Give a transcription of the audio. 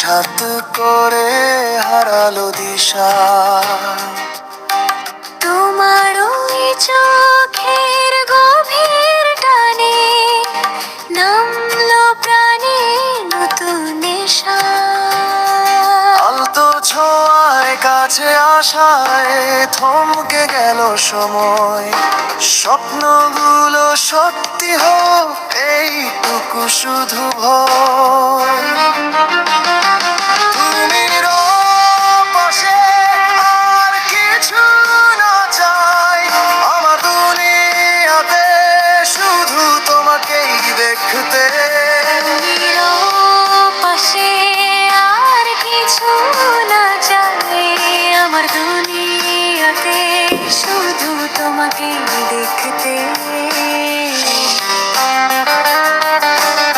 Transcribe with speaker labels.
Speaker 1: হঠাৎ করে হারালো দিশা।
Speaker 2: তোমার ওই চোখের গভীর টানে নামলো প্রাণে নতুন নেশা।
Speaker 1: আলতো ছোঁয়ায় কাছে আসায় থমকে গেল সময়। স্বপ্নগুলো সত্যি হোক এইটুকু শুধু ভয়।